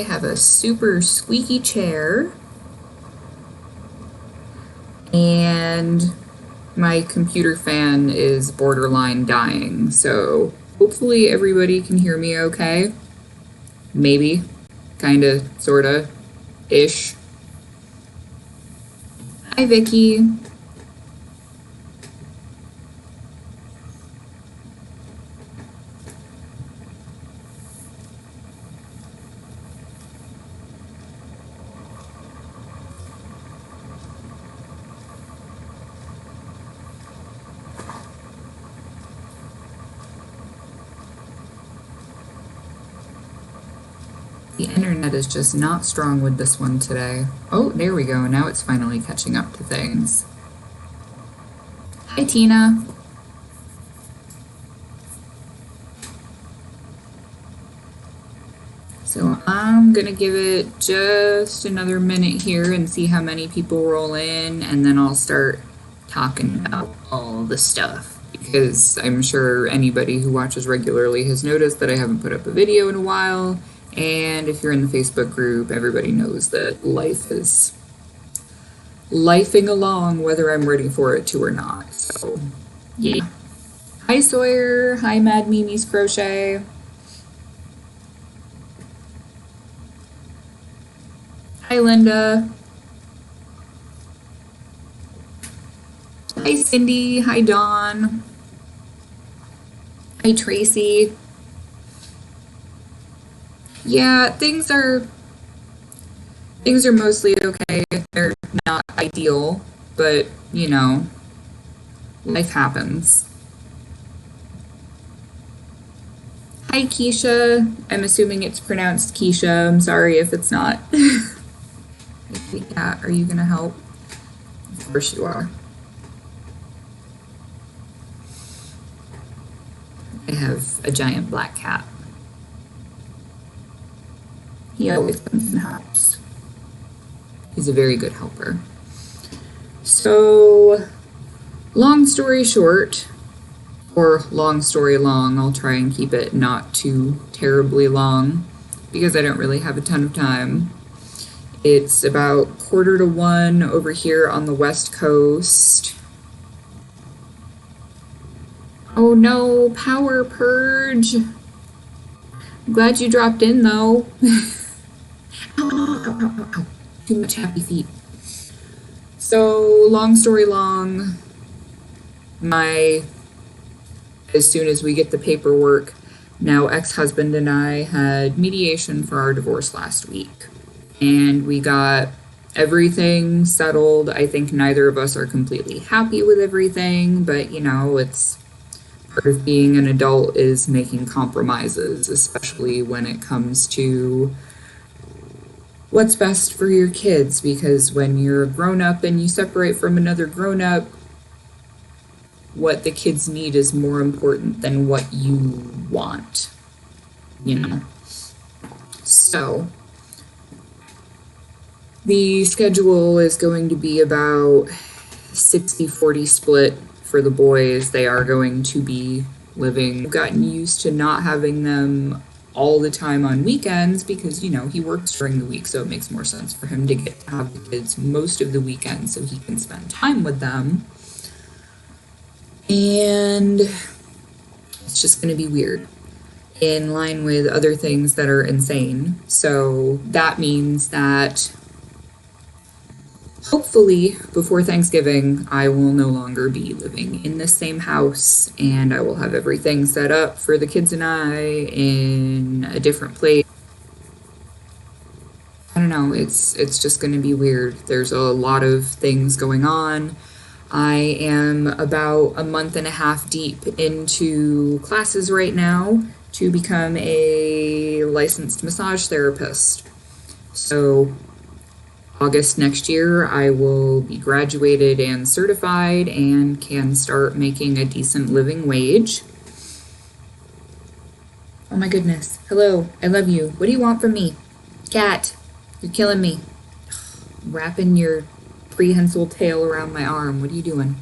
I have a super squeaky chair, and my computer fan is borderline dying, so hopefully everybody can hear me okay. Maybe. Kinda, sorta, ish. Hi, Vicky. The internet is just not strong with this one today. Oh, there we go. Now it's finally catching up to things. Hi, Tina. So I'm gonna give it just another minute here and see how many people roll in, and then I'll start talking about all the stuff, because I'm sure anybody who watches regularly has noticed that I haven't put up a video in a while. And if you're in the Facebook group, everybody knows that life is lifing along whether I'm ready for it to or not. So, yeah. Hi, Sawyer. Hi, Mad Mimi's Crochet. Hi, Linda. Hi, Cindy. Hi, Dawn. Hi, Tracy. Yeah, things are mostly okay. They're not ideal, but you know, life happens. Hi, Keisha. I'm assuming it's pronounced Keisha. I'm sorry if it's not. Hey, cat, are you gonna help? Of course you are. I have a giant black cat. He always comes in the house. He's a very good helper. So, long story short, or long story long, I'll try and keep it not too terribly long, because I don't really have a ton of time. It's about 1:45 over here on the West Coast. Oh no, power purge. I'm glad you dropped in though. Ow. Too much happy feet. So, long story long, as soon as we get the paperwork, now ex-husband and I had mediation for our divorce last week. And we got everything settled. I think neither of us are completely happy with everything, but you know, it's part of being an adult is making compromises, especially when it comes to what's best for your kids, because when you're a grown-up and you separate from another grown-up, what the kids need is more important than what you want, you know. So the schedule is going to be about 60-40 split for the boys. They are going to be living. I've gotten used to not having them all the time on weekends because, you know, he works during the week, so it makes more sense for him to get to have the kids most of the weekend so he can spend time with them. And it's just going to be weird, in line with other things that are insane. So that means that hopefully before Thanksgiving, I will no longer be living in the same house, and I will have everything set up for the kids and I in a different place. I don't know, it's just going to be weird. There's a lot of things going on. I am about a month and a half deep into classes right now to become a licensed massage therapist. So August next year, I will be graduated and certified and can start making a decent living wage. Oh my goodness. Hello, I love you. What do you want from me? Cat, you're killing me. Wrapping your prehensile tail around my arm. What are you doing?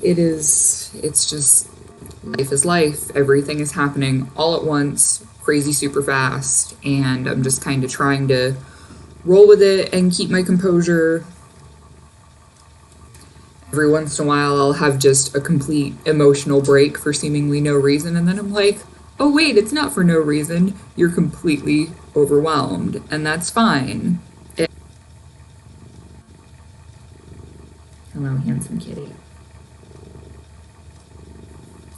It's just life is life. Everything is happening all at once, crazy super fast, and I'm just kind of trying to roll with it and keep my composure. Every once in a while, I'll have just a complete emotional break for seemingly no reason, and then I'm like, oh wait, it's not for no reason. You're completely overwhelmed, and that's fine. Hello, handsome kitty.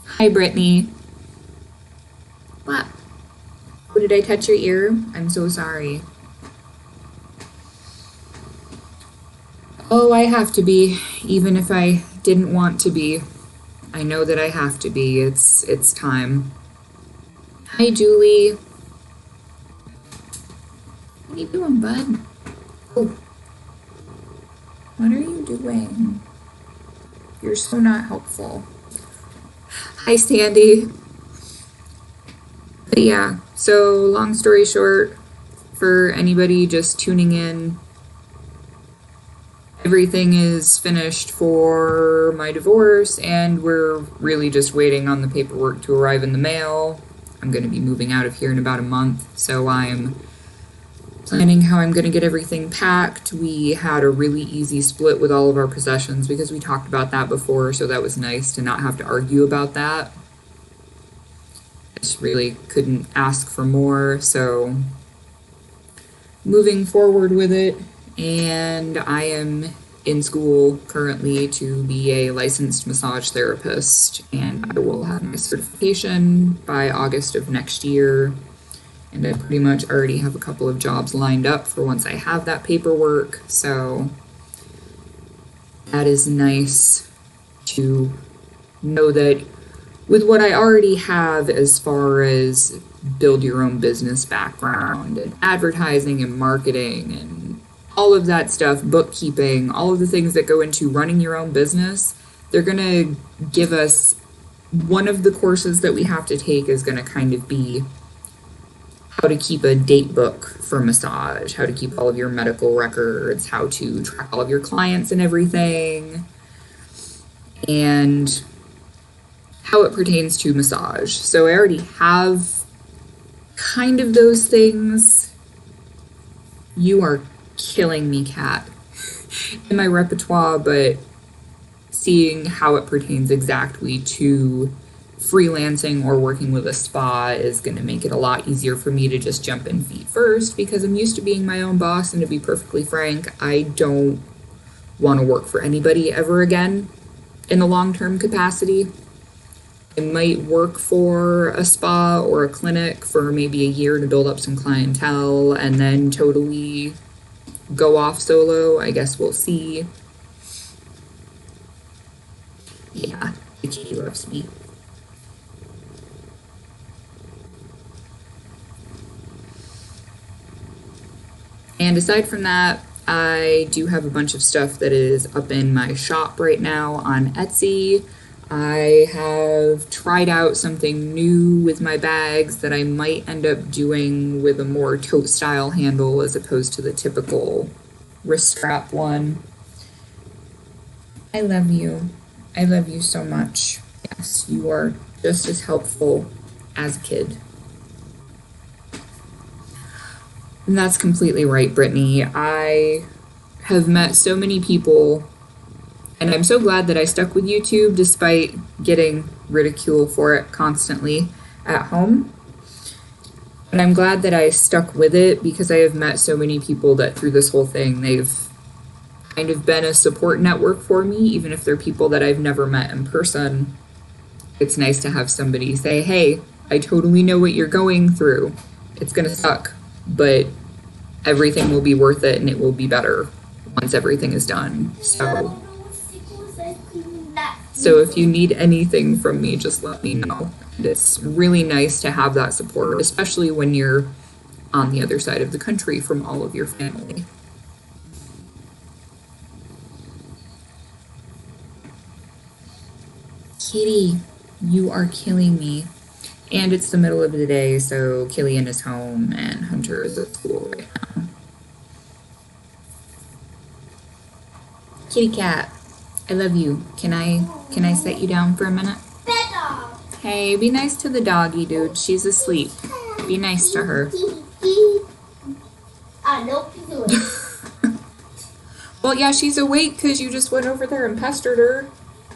Hi, Brittany. What? Oh, did I touch your ear? I'm so sorry. Oh, I have to be, even if I didn't want to be. I know that I have to be. It's time. Hi, Julie. What are you doing, bud? Oh. What are you doing? You're so not helpful. Hi, Sandy. But yeah, so long story short, for anybody just tuning in, everything is finished for my divorce, and we're really just waiting on the paperwork to arrive in the mail. I'm going to be moving out of here in about a month, so I'm planning how I'm going to get everything packed. We had a really easy split with all of our possessions because we talked about that before, so that was nice to not have to argue about that. I just really couldn't ask for more, so moving forward with it. And I am in school currently to be a licensed massage therapist, and I will have my certification by August of next year. And I pretty much already have a couple of jobs lined up for once I have that paperwork, so that is nice to know that with what I already have as far as build your own business background and advertising and marketing and all of that stuff, bookkeeping, all of the things that go into running your own business, they're going to give us one of the courses that we have to take is going to kind of be how to keep a date book for massage, how to keep all of your medical records, how to track all of your clients and everything, and how it pertains to massage. So I already have kind of those things. You are killing me, Kat, in my repertoire, but seeing how it pertains exactly to freelancing or working with a spa is going to make it a lot easier for me to just jump in feet first, because I'm used to being my own boss, and to be perfectly frank, I don't want to work for anybody ever again in a long-term capacity. I might work for a spa or a clinic for maybe a year to build up some clientele and then totally go off solo. I guess we'll see. Yeah, the kitty loves me. And aside from that, I do have a bunch of stuff that is up in my shop right now on Etsy. I have tried out something new with my bags that I might end up doing with a more tote style handle as opposed to the typical wrist strap one. I love you. I love you so much. Yes, you are just as helpful as a kid. And that's completely right, Brittany. I have met so many people, and I'm so glad that I stuck with YouTube despite getting ridiculed for it constantly at home. And I'm glad that I stuck with it because I have met so many people that through this whole thing, they've kind of been a support network for me, even if they're people that I've never met in person. It's nice to have somebody say, hey, I totally know what you're going through. It's going to suck, but everything will be worth it and it will be better once everything is done. So if you need anything from me, just let me know. And it's really nice to have that support, especially when you're on the other side of the country from all of your family. Kitty, you are killing me. And it's the middle of the day, so Killian is home and Hunter is at school right now. Kitty cat, I love you. Can I set you down for a minute? Hey, be nice to the doggy, dude. She's asleep. Be nice to her. Well, yeah, she's awake because you just went over there and pestered her.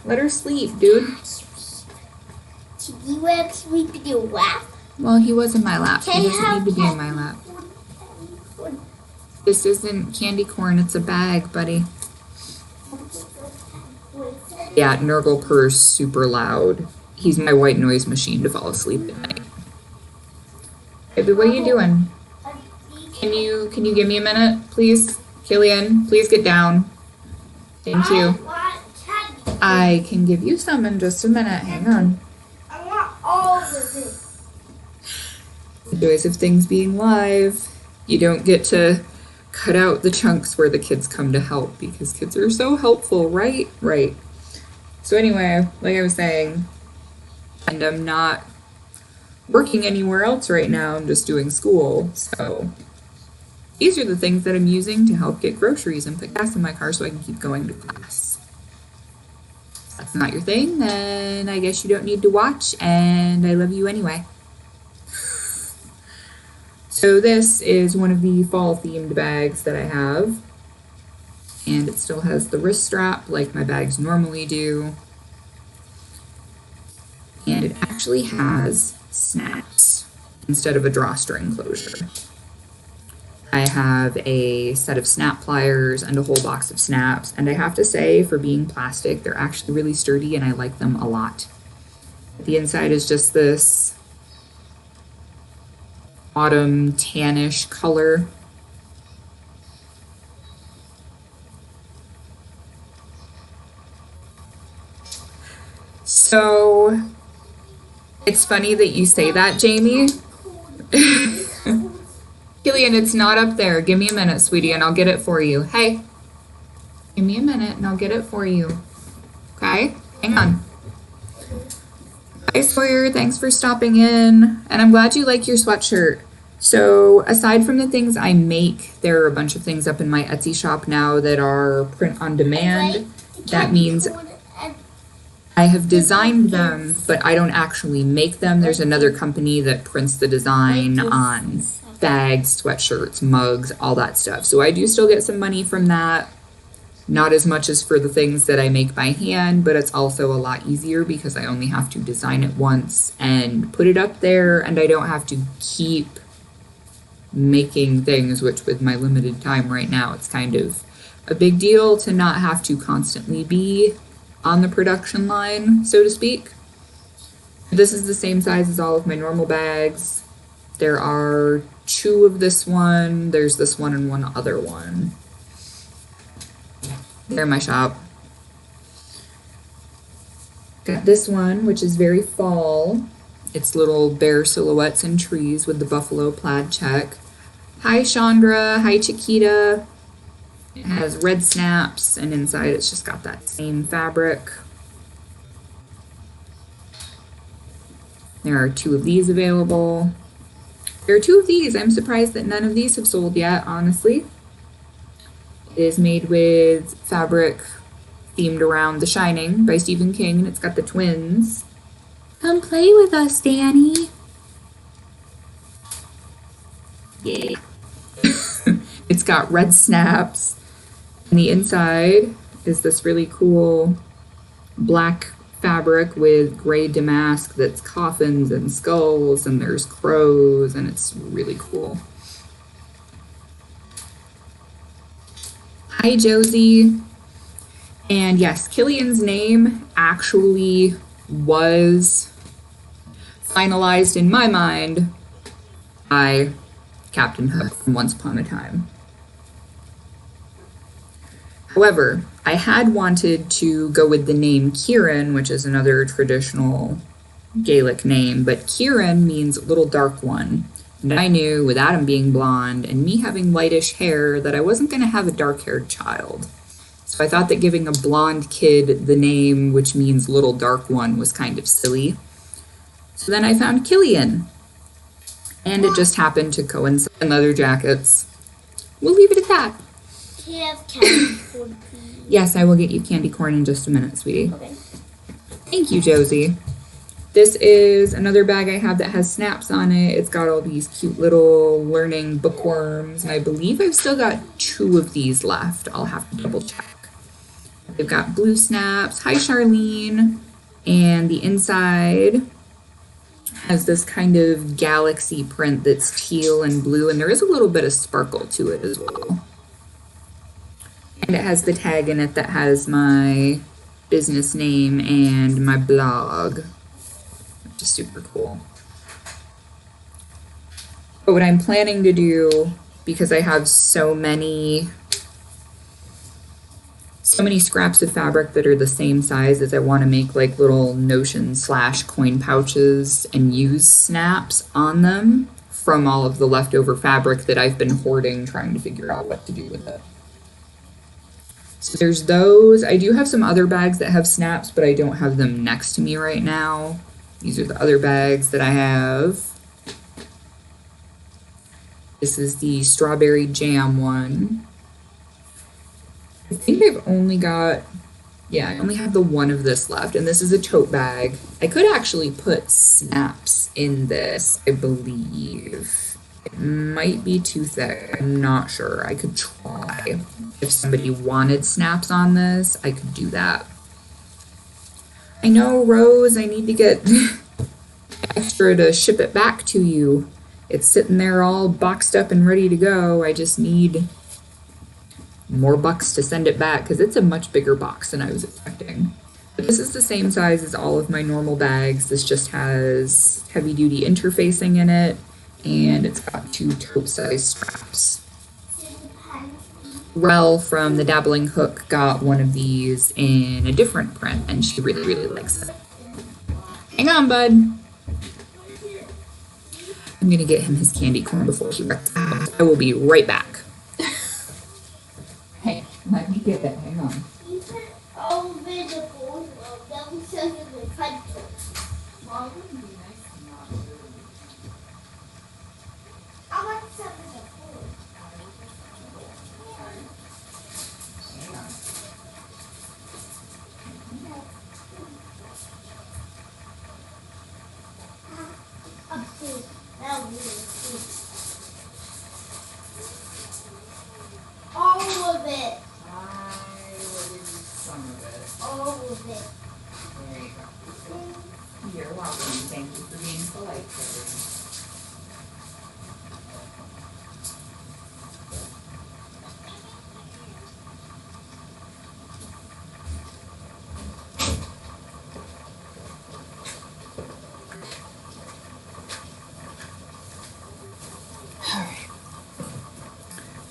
Let her sleep, dude. Did you want to sleep in your lap? Well, he was in my lap. He doesn't need to be in my lap. This isn't candy corn, it's a bag, buddy. Yeah, Nurgle purrs super loud. He's my white noise machine to fall asleep at night. Baby, what are you doing? Can you give me a minute, please? Killian, please get down. Thank you. I can give you some in just a minute. Hang on. I want all of it. The joys of things being live. You don't get to cut out the chunks where the kids come to help because kids are so helpful, right? Right. So anyway, like I was saying, and I'm not working anywhere else right now. I'm just doing school. So these are the things that I'm using to help get groceries and put gas in my car so I can keep going to class. If that's not your thing, then I guess you don't need to watch, and I love you anyway. So this is one of the fall themed bags that I have, and it still has the wrist strap like my bags normally do, and it actually has snaps instead of a drawstring closure. I have a set of snap pliers and a whole box of snaps, and I have to say, for being plastic, they're actually really sturdy and I like them a lot. The inside is just this autumn tannish color. So it's funny that you say that, Jamie. Killian, it's not up there. Give me a minute, sweetie, and I'll get it for you. Hey, give me a minute and I'll get it for you. Okay? Hang on. Hi, Sawyer. Thanks for stopping in. And I'm glad you like your sweatshirt. So aside from the things I make, there are a bunch of things up in my Etsy shop now that are print on demand. That means I have designed them, but I don't actually make them. There's another company that prints the design on bags, sweatshirts, mugs, all that stuff. So I do still get some money from that. Not as much as for the things that I make by hand, but it's also a lot easier because I only have to design it once and put it up there, and I don't have to keep making things, which with my limited time right now, it's kind of a big deal to not have to constantly be on the production line, so to speak. This is the same size as all of my normal bags. There are 2 of this one. There's this one and one other one. They're in my shop. Got this one, which is very fall. It's little bear silhouettes and trees with the buffalo plaid check. Hi, Chandra. Hi, Chiquita. It has red snaps, and inside it's just got that same fabric. There are 2 of these available. There are 2 of these. I'm surprised that none of these have sold yet, honestly. It is made with fabric themed around The Shining by Stephen King, and it's got the twins. Come play with us, Danny. Yeah. It's got red snaps, and the inside is this really cool black fabric with gray damask that's coffins and skulls, and there's crows, and it's really cool. Hi, Josie. And yes, Killian's name actually was finalized in my mind by Captain Hook from Once Upon a Time. However, I had wanted to go with the name Kieran, which is another traditional Gaelic name, but Kieran means little dark one. And I knew with Adam being blonde and me having lightish hair that I wasn't going to have a dark-haired child. So I thought that giving a blonde kid the name, which means little dark one, was kind of silly. So then I found Killian. And it just happened to coincide in leather jackets. We'll leave it at that. Can you have candy corn, please? Yes, I will get you candy corn in just a minute, sweetie. Okay. Thank you, Josie. This is another bag I have that has snaps on it. It's got all these cute little learning bookworms, and I believe I've still got 2 of these left. I'll have to double check. They've got blue snaps. Hi, Charlene. And the inside has this kind of galaxy print that's teal and blue, and there is a little bit of sparkle to it as well. And it has the tag in it that has my business name and my blog, which is super cool. But what I'm planning to do, because I have so many scraps of fabric that are the same size, is I want to make like little notion/coin pouches and use snaps on them from all of the leftover fabric that I've been hoarding, trying to figure out what to do with it. So there's those. I do have some other bags that have snaps, but I don't have them next to me right now. These are the other bags that I have. This is the strawberry jam one. I think I've only got, yeah, I only have the one of this left, and this is a tote bag. I could actually put snaps in this, I believe. It might be too thick, I'm not sure. I could try. If somebody wanted snaps on this, I could do that. I know, Rose, I need to get extra to ship it back to you. It's sitting there all boxed up and ready to go. I just need more bucks to send it back because it's a much bigger box than I was expecting. But this is the same size as all of my normal bags. This just has heavy duty interfacing in it, and it's got 2 tote size straps. Rel from the Dabbling Hook got one of these in a different print, and she really, really likes it. Hang on, bud. I'm gonna get him his candy corn before he wrecks the house. I will be right back. Hey, let me get that. Hang on. You put all the vegetables that we sent in the country. Mom, it would be nice to not do it. I like some of the food. Hang on. A big, that would be big. All of it. I will give you some of it. All of it. There you go. You're welcome. Thank you for being polite today.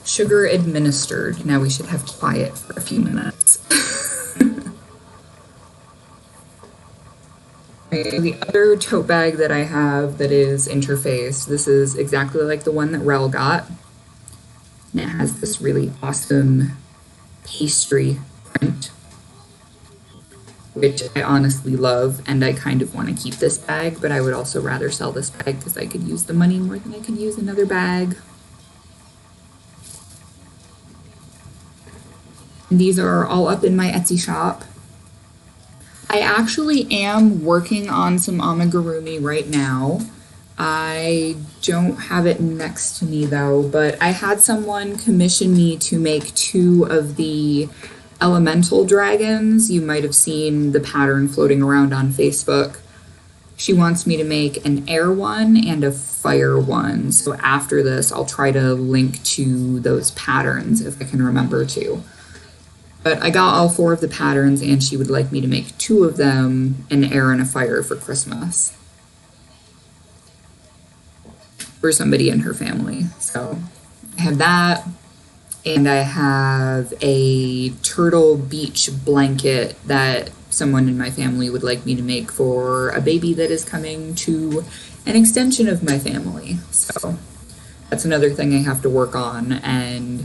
Sugar administered. Now we should have quiet for a few minutes. The other tote bag that I have that is interfaced, this is exactly like the one that Rel got. And it has this really awesome pastry print, which I honestly love, and I kind of want to keep this bag, but I would also rather sell this bag because I could use the money more than I could use another bag. These are all up in my Etsy shop. I actually am working on some amigurumi right now. I don't have it next to me though, but I had someone commission me to make 2 of the elemental dragons. You might have seen the pattern floating around on Facebook. She wants me to make an air one and a fire one. So after this, I'll try to link to those patterns if I can remember to. But I got all 4 of the patterns, and she would like me to make 2 of them, an air and a fire, for Christmas. For somebody in her family. So I have that, and I have a turtle beach blanket that someone in my family would like me to make for a baby that is coming to an extension of my family. So that's another thing I have to work on, and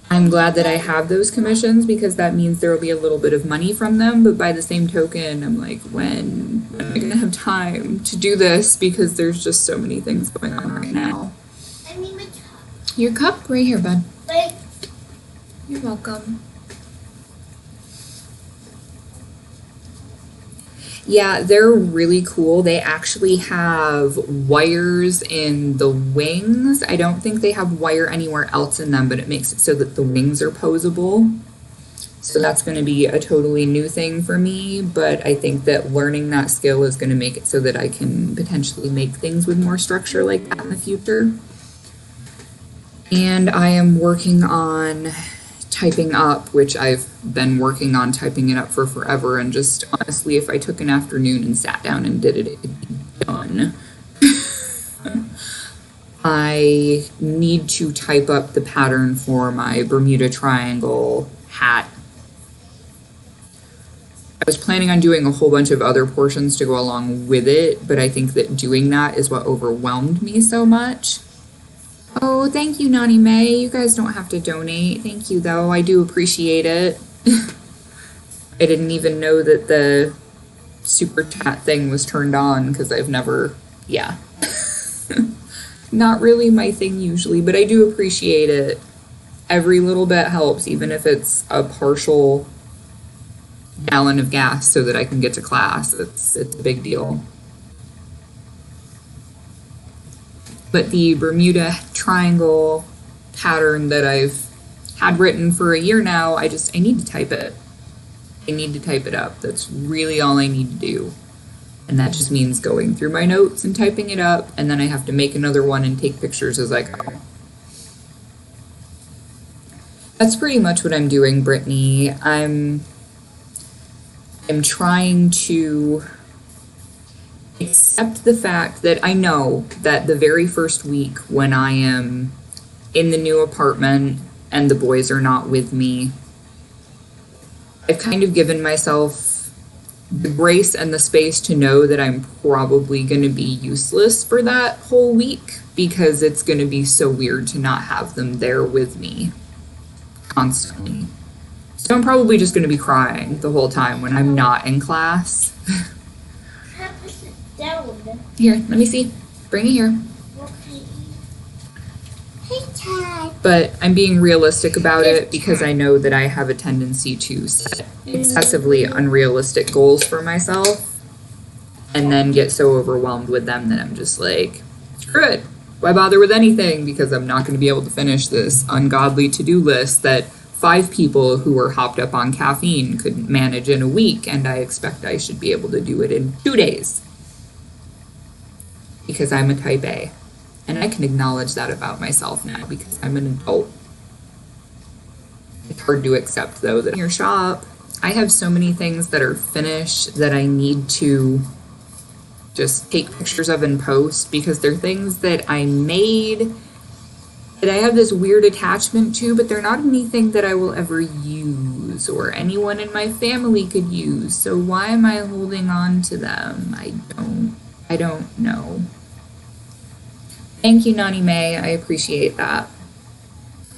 I'm glad that I have those commissions because that means there will be a little bit of money from them, but by the same token, I'm like, when am I gonna have time to do this because there's just so many things going on right now. I need my cup. Your cup? Right here, bud. Wait. You're welcome. Yeah, they're really cool. They actually have wires in the wings. I don't think they have wire anywhere else in them, but it makes it so that the wings are posable. So that's going to be a totally new thing for me, but I think that learning that skill is going to make it so that I can potentially make things with more structure like that in the future. And I am working on typing up, which I've been working on typing it up for forever, and just honestly, if I took an afternoon and sat down and did it, it'd be done. I need to type up the pattern for my Bermuda Triangle hat. I was planning on doing a whole bunch of other portions to go along with it, but I think that doing that is what overwhelmed me so much. Oh, thank you, Nani May. You guys don't have to donate. Thank you, though. I do appreciate it. I didn't even know that the super chat thing was turned on because I've never, yeah. Not really my thing usually, but I do appreciate it. Every little bit helps, even if it's a partial gallon of gas so that I can get to class. It's a big deal. But the Bermuda Triangle pattern that I've had written for a year now, I need to type it. I need to type it up. That's really all I need to do. And that just means going through my notes and typing it up, and then I have to make another one and take pictures as I go. That's pretty much what I'm doing, Brittany. I'm trying to accept the fact that I know that the very first week when I am in the new apartment and the boys are not with me, I've kind of given myself the grace and the space to know that I'm probably going to be useless for that whole week because it's going to be so weird to not have them there with me constantly. So I'm probably just going to be crying the whole time when I'm not in class. Here, let me see. Bring it here. Okay. Hey, Ted. But I'm being realistic about it because I know that I have a tendency to set excessively unrealistic goals for myself and then get so overwhelmed with them that I'm just like, screw it. Why bother with anything? Because I'm not going to be able to finish this ungodly to-do list that 5 people who are hopped up on caffeine could manage in a week, and I expect I should be able to do it in 2 days. Because I'm a type A. And I can acknowledge that about myself now because I'm an adult. It's hard to accept, though, that in your shop, I have so many things that are finished that I need to just take pictures of and post because they're things that I made that I have this weird attachment to, but they're not anything that I will ever use or anyone in my family could use. So why am I holding on to them? I don't know. Thank you, Nani May. I appreciate that.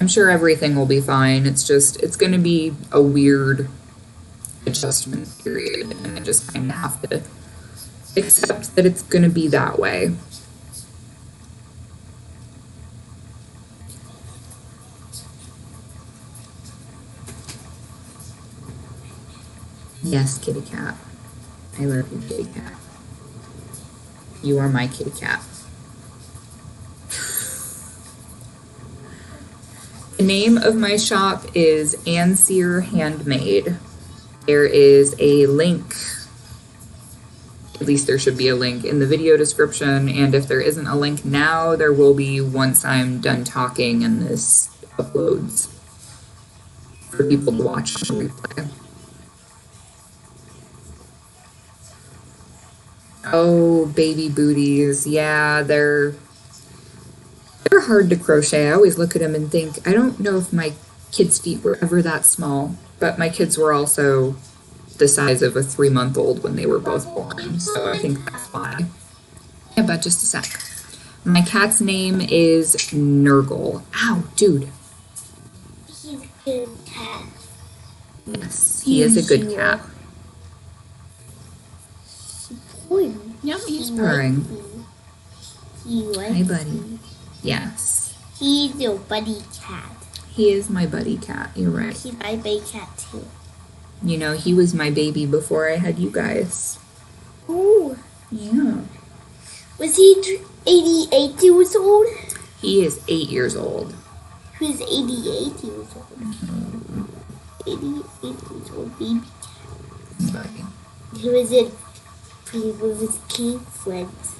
I'm sure everything will be fine. It's going to be a weird adjustment period, and I just kind of have to accept that it's going to be that way. Yes, kitty cat. I love you, kitty cat. You are my kitty cat. The name of my shop is Anseer Handmade. There is a link, at least there should be a link in the video description, and if there isn't a link now, there will be once I'm done talking and this uploads for people to watch the replay. Oh, baby booties. Yeah, they're hard to crochet. I always look at them and think, I don't know if my kids' feet were ever that small, but my kids were also the size of a 3-month-old when they were both born, so I think that's why. Yeah, but just a sec. My cat's name is Nurgle. Ow, dude. He's a good cat. Yes, he is a good cat. Yep, he's purring. Hi, buddy. Me. Yes. He's your buddy cat. He is my buddy cat, you're right. He's my baby cat too. You know, he was my baby before I had you guys. Oh. Yeah. Was he 88 years old? He is 8 years old. He was 88 years old. 88 years old baby. He was with his king friends.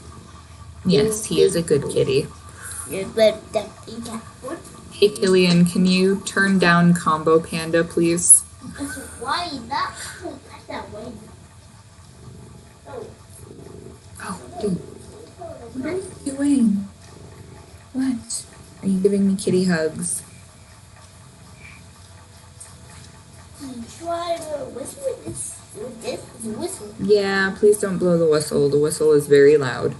Yes, he is a good kitty. Hey, Killian, can you turn down Combo Panda, please? Why not? That way. Oh, dude. What are you doing? What? Are you giving me kitty hugs? Try to whistle with this whistle. Yeah, please don't blow the whistle. The whistle is very loud.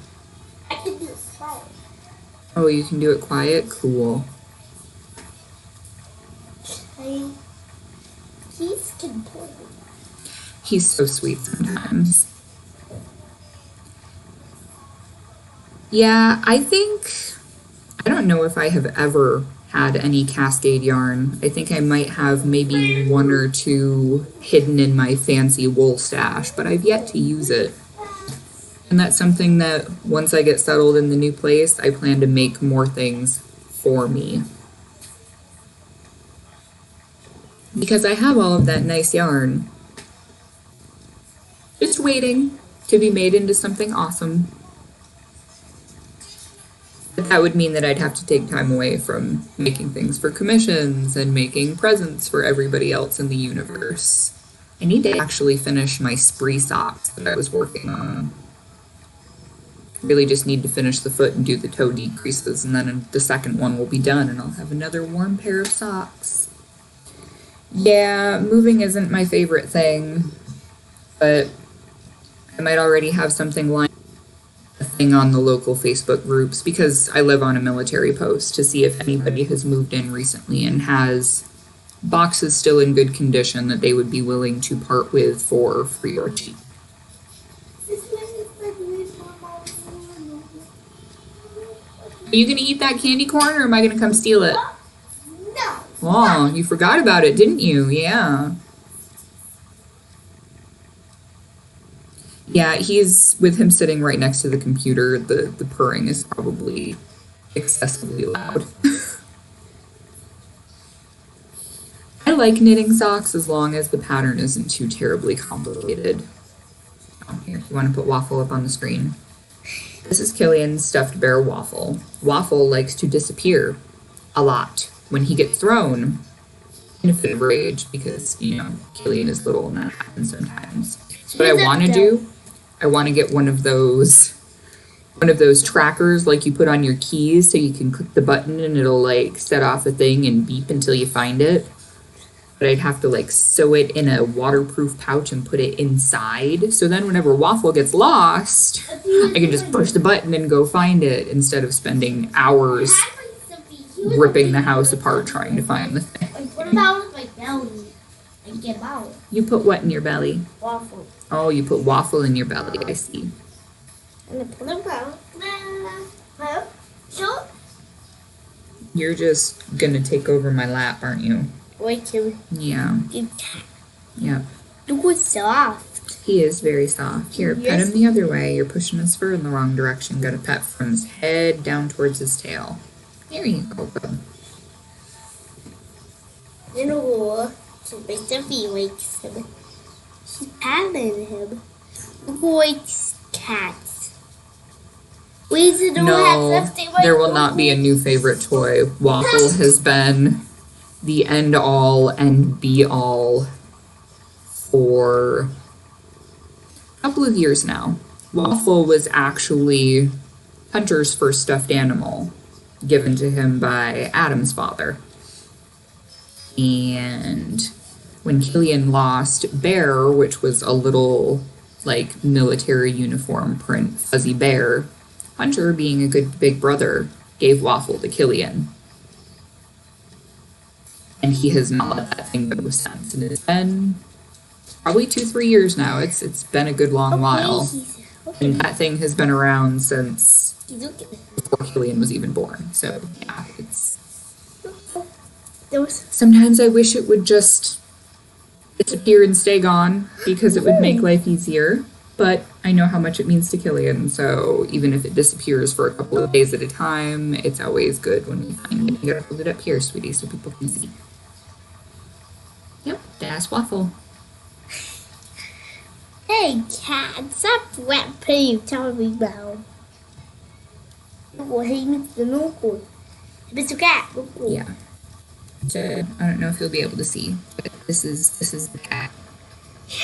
I can do it quiet. Oh, you can do it quiet? Cool. He's controlled. He's so sweet sometimes. Yeah, I don't know if I have ever had any Cascade yarn. I think I might have maybe 1 or 2 hidden in my fancy wool stash, but I've yet to use it. And that's something that once I get settled in the new place, I plan to make more things for me. Because I have all of that nice yarn. Just waiting to be made into something awesome. But that would mean that I'd have to take time away from making things for commissions and making presents for everybody else in the universe. I need to actually finish my spree socks that I was working on. Really just need to finish the foot and do the toe decreases, and then the second one will be done and I'll have another warm pair of socks. Yeah, moving isn't my favorite thing, but I might already have something lined on the local Facebook groups because I live on a military post to see if anybody has moved in recently and has boxes still in good condition that they would be willing to part with for free or cheap. Are you gonna eat that candy corn or am I gonna come steal it? No. Oh, you forgot about it, didn't you? Yeah. Yeah, he's with him sitting right next to the computer. The purring is probably excessively loud. I like knitting socks as long as the pattern isn't too terribly complicated. Oh, here, you want to put Waffle up on the screen? This is Killian's stuffed bear Waffle. Waffle likes to disappear a lot when he gets thrown in a fit of rage because, you know, Killian is little and that happens sometimes. So what I want to do, I want to get one of those trackers like you put on your keys so you can click the button and it'll like set off a thing and beep until you find it. But I'd have to like sew it in a waterproof pouch and put it inside. So then whenever Waffle gets lost, I can just push the button and go find it instead of spending hours ripping the house apart trying to find the thing. What about my belly? I get him out. You put what in your belly? Waffle. Oh, you put Waffle in your belly, I see. And I put him out. Sure. You're just gonna take over my lap, aren't you? Wait, Kim. Yeah. Yep. Look what's soft. He is very soft. Here, pet him the other way. You're pushing his fur in the wrong direction. Gotta pet from his head down towards his tail. There you go. In a war, she makes him feel like him. She's patting him. The boy's cats. No, there will not be a new favorite toy. Waffle has been the end all and be all for a couple of years now. Waffle was actually Hunter's first stuffed animal given to him by Adam's father. And when Killian lost Bear, which was a little like military uniform print fuzzy bear, Hunter, being a good big brother, gave Waffle to Killian. And he has not let that thing go since. And it's been probably 2-3 years now. It's been a good long while. And that thing has been around since before Killian was even born. So yeah, sometimes I wish it would just disappear and stay gone because it would make life easier. But I know how much it means to Killian, so even if it disappears for a couple of days at a time, it's always good when we find it. You gotta hold it up here, sweetie, so people can see. Yep, that's waffle. Hey, cat, stop playing Tommy Bell. Ủa, hình the local. Mr. Cat, local. Yeah. So I don't know if you'll be able to see, but this is the cat.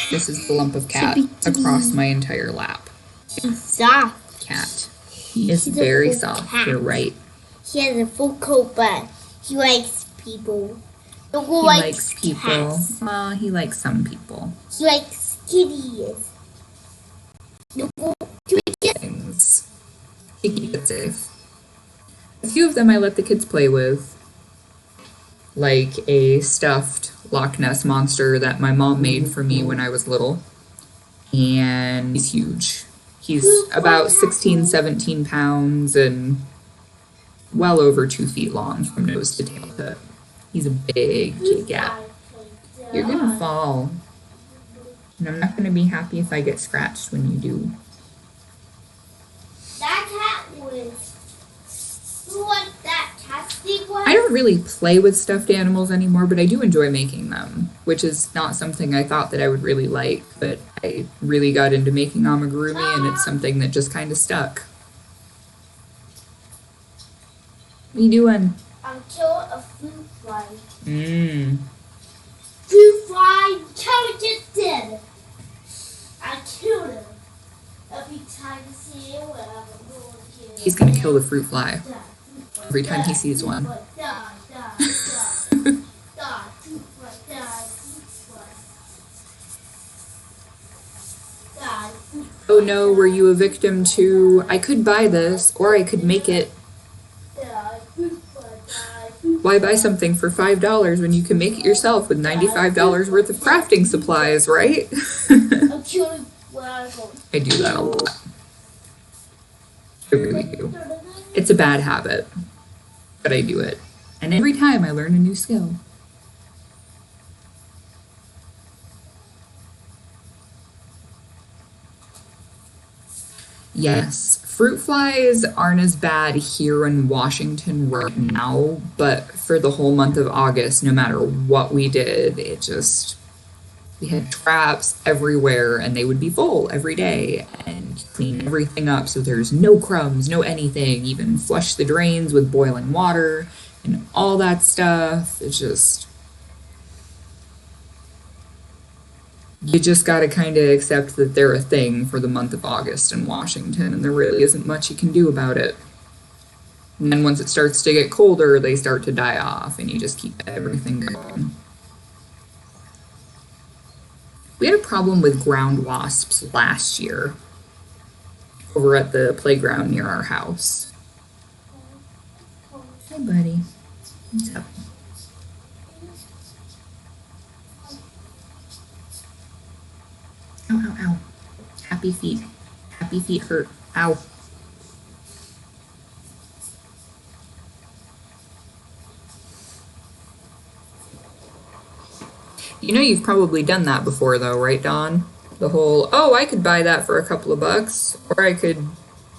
This is the lump of cat across my entire lap. He's soft. Cat. He is very soft. Cat. You're right. He has a full coat, but he likes people. He likes people. Cats. Well, he likes some people. He likes kitties. Things. He keeps it safe. A few of them I let the kids play with. Like a stuffed Loch Ness monster that my mom made for me when I was little. And he's huge. He's about 16, 17 pounds and well over 2 feet long from nose to tail tip. He's a big kitty cat. You're gonna fall. And I'm not gonna be happy if I get scratched when you do. That cat was... What that casting was? I don't really play with stuffed animals anymore, but I do enjoy making them, which is not something I thought that I would really like, but I really got into making amigurumi, and it's something that just kind of stuck. What are you doing? I'm killing a fruit fly. Mmm. Fruit fly, trying to get dead. I killed him. Every time I see him, when I'm going to kill him. He's gonna kill the fruit fly every time he sees one. Oh no, were you a victim to, I could buy this, or I could make it. Why buy something for $5 when you can make it yourself with $95 worth of crafting supplies, right? I do that a lot. I really do. It's a bad habit, but I do it. And every time I learn a new skill. Yes, fruit flies aren't as bad here in Washington right now, but for the whole month of August, no matter what we did, we had traps everywhere and they would be full every day, and clean everything up so there's no crumbs, no anything, even flush the drains with boiling water and all that stuff. It's just, you just gotta kind of accept that they're a thing for the month of August in Washington, and there really isn't much you can do about it. And then once it starts to get colder, they start to die off, and you just keep everything going. We had a problem with ground wasps last year over at the playground near our house. Hi, buddy. What's up? Ow, ow, ow. Happy feet. Happy feet hurt. Ow. You know you've probably done that before though, right, Dawn? The whole, oh, I could buy that for a couple of bucks, or I could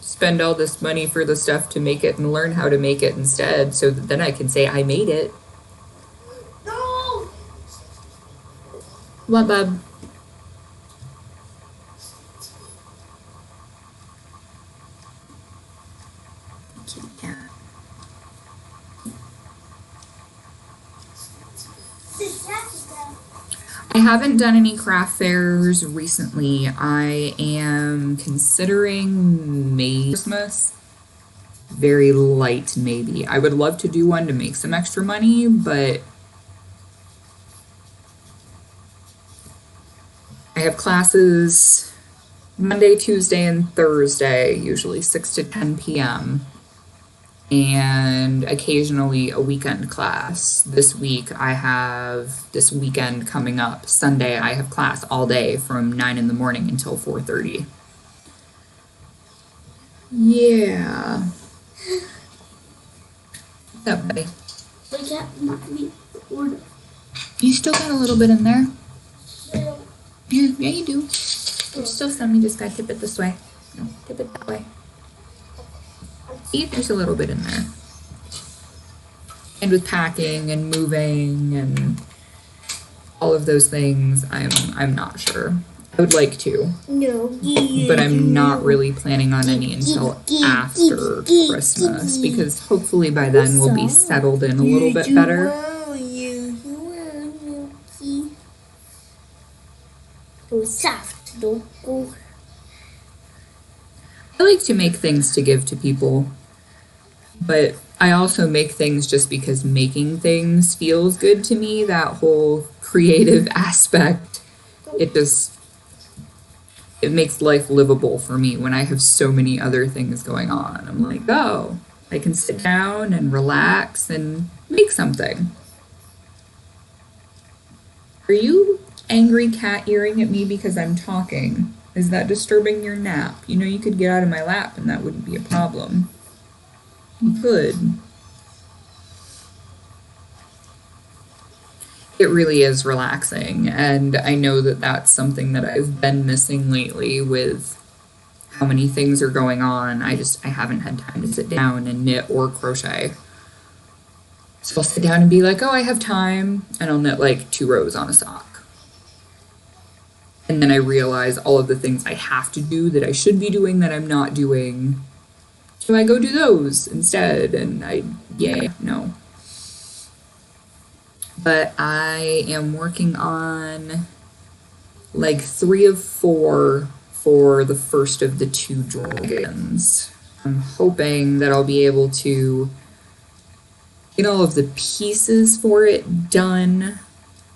spend all this money for the stuff to make it and learn how to make it instead, so that then I can say I made it. No! What, bub? Yeah. I haven't done any craft fairs recently. I am considering maybe Christmas. Very light, maybe. I would love to do one to make some extra money, but I have classes Monday, Tuesday, and Thursday, usually 6 to 10 p.m. and occasionally a weekend class. This weekend coming up, Sunday, I have class all day from 9 in the morning until 4:30. Yeah. What's up, buddy? I got my order. You still got a little bit in there? Yeah, you do. There's still some, you just gotta tip it this way. No, tip it that way. See, there's a little bit in there. And with packing and moving and all of those things, I'm not sure. I would like to. No. But I'm not really planning on any until after Christmas, because hopefully by then we'll be settled in a little bit better. Soft, don't go. I like to make things to give to people, but I also make things just because making things feels good to me. That whole creative aspect, it makes life livable for me when I have so many other things going on. I'm like, oh, I can sit down and relax and make something. Are you angry cat earing at me because I'm talking? Is that disturbing your nap? You know, you could get out of my lap and that wouldn't be a problem. You could. It really is relaxing, and I know that that's something that I've been missing lately with how many things are going on. I haven't had time to sit down and knit or crochet. So I'll sit down and be like, oh, I have time, and I'll knit like 2 rows on a sock. And then I realize all of the things I have to do that I should be doing that I'm not doing. So I go do those instead, and no. But I am working on like 3 of 4 for the first of the 2 dragons. I'm hoping that I'll be able to get all of the pieces for it done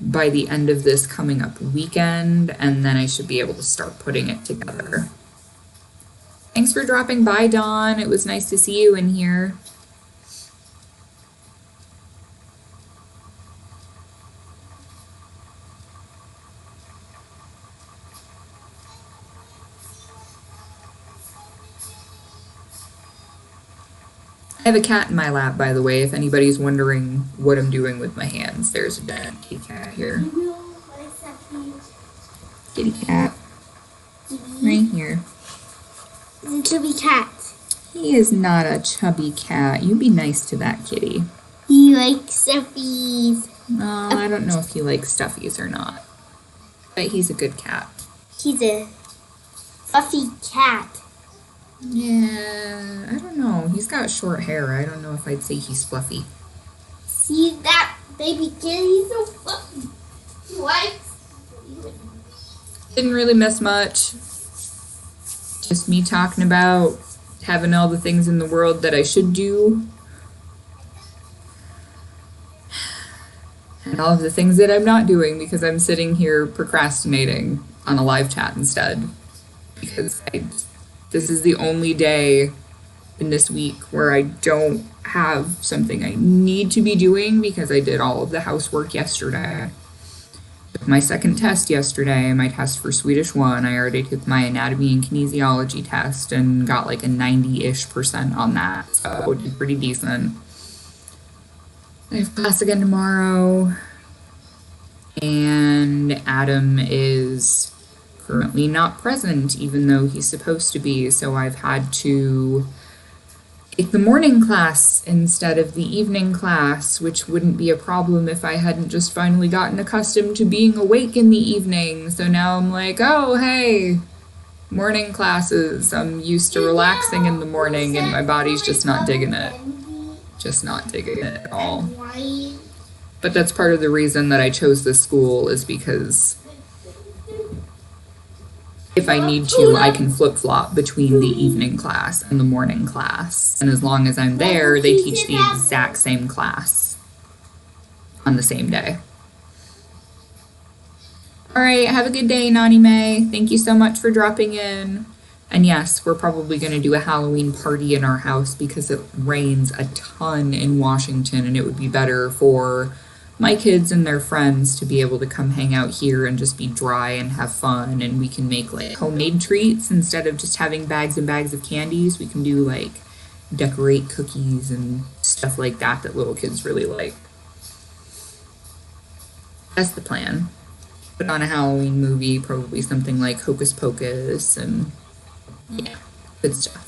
by the end of this coming up weekend, and then I should be able to start putting it together. Thanks for dropping by, Dawn. It was nice to see you in here. I have a cat in my lap, by the way, if anybody's wondering what I'm doing with my hands. There's a kitty cat here. Kitty cat. Right here. It's a chubby cat. He is not a chubby cat. You be nice to that kitty. He likes stuffies. No, I don't know if he likes stuffies or not. But he's a good cat. He's a fluffy cat. Yeah, I don't know. He's got short hair. I don't know if I'd say he's fluffy. See that baby kitty? He's so fluffy. He likes. Didn't really miss much. Just me talking about having all the things in the world that I should do. And all of the things that I'm not doing because I'm sitting here procrastinating on a live chat instead. Because this is the only day in this week where I don't have something I need to be doing because I did all of the housework yesterday. Took my second test yesterday, my test for Swedish 1. I already took my anatomy and kinesiology test and got like a 90-ish% on that. So did pretty decent. I have class again tomorrow. And Adam is currently not present, even though he's supposed to be, so I've had to take the morning class instead of the evening class, which wouldn't be a problem if I hadn't just finally gotten accustomed to being awake in the evening. So now I'm like, oh, hey, morning classes. I'm used to relaxing in the morning, and my body's just not digging it. Just not digging it at all. But that's part of the reason that I chose this school, is because if I need to, I can flip-flop between the evening class and the morning class. And as long as I'm there, they teach the exact same class on the same day. All right, have a good day, Naughty May. Thank you so much for dropping in. And yes, we're probably going to do a Halloween party in our house because it rains a ton in Washington, and it would be better for my kids and their friends to be able to come hang out here and just be dry and have fun, and we can make like homemade treats instead of just having bags and bags of candies. We can do like decorate cookies and stuff like that little kids really like. That's the plan. put on a Halloween movie, probably something like Hocus Pocus, and yeah, good stuff.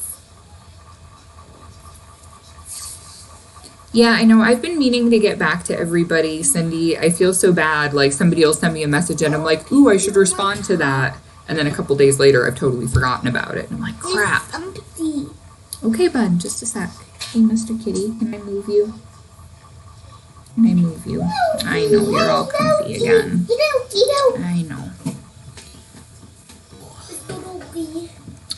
Yeah, I know. I've been meaning to get back to everybody, Cindy. I feel so bad. Like somebody will send me a message and I'm like, ooh, I should respond to that. And then a couple days later, I've totally forgotten about it. And I'm like, crap. Okay, bud, just a sec. Hey, Mr. Kitty, can I move you? Can I move you? I know, you're all comfy again. I know.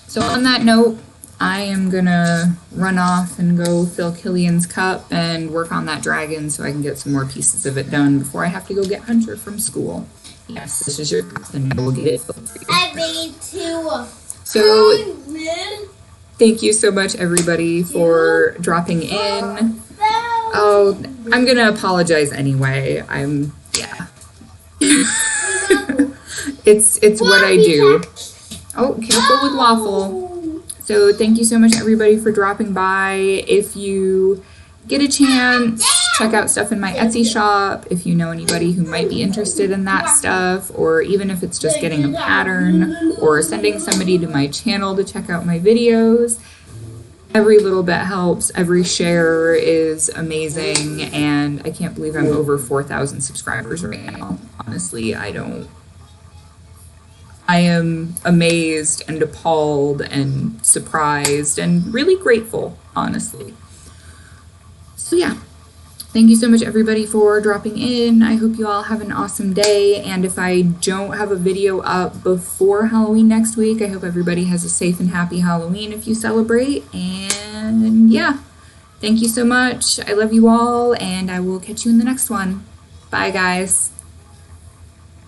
So on that note, I am gonna run off and go fill Killian's cup and work on that dragon so I can get some more pieces of it done before I have to go get Hunter from school. Yes, this is your and I will get it filled for you. I made two. So thank you so much everybody for dropping in. Oh, I'm gonna apologize anyway. Yeah. It's what I do. Oh, careful with waffle. So thank you so much everybody for dropping by. If you get a chance, check out stuff in my Etsy shop. If you know anybody who might be interested in that stuff, or even if it's just getting a pattern or sending somebody to my channel to check out my videos, every little bit helps. Every share is amazing, and I can't believe I'm over 4,000 subscribers right now. Honestly, I am amazed and appalled and surprised and really grateful, honestly. So yeah, thank you so much everybody for dropping in. I hope you all have an awesome day. And if I don't have a video up before Halloween next week, I hope everybody has a safe and happy Halloween if you celebrate. And yeah, thank you so much. I love you all, and I will catch you in the next one. Bye, guys.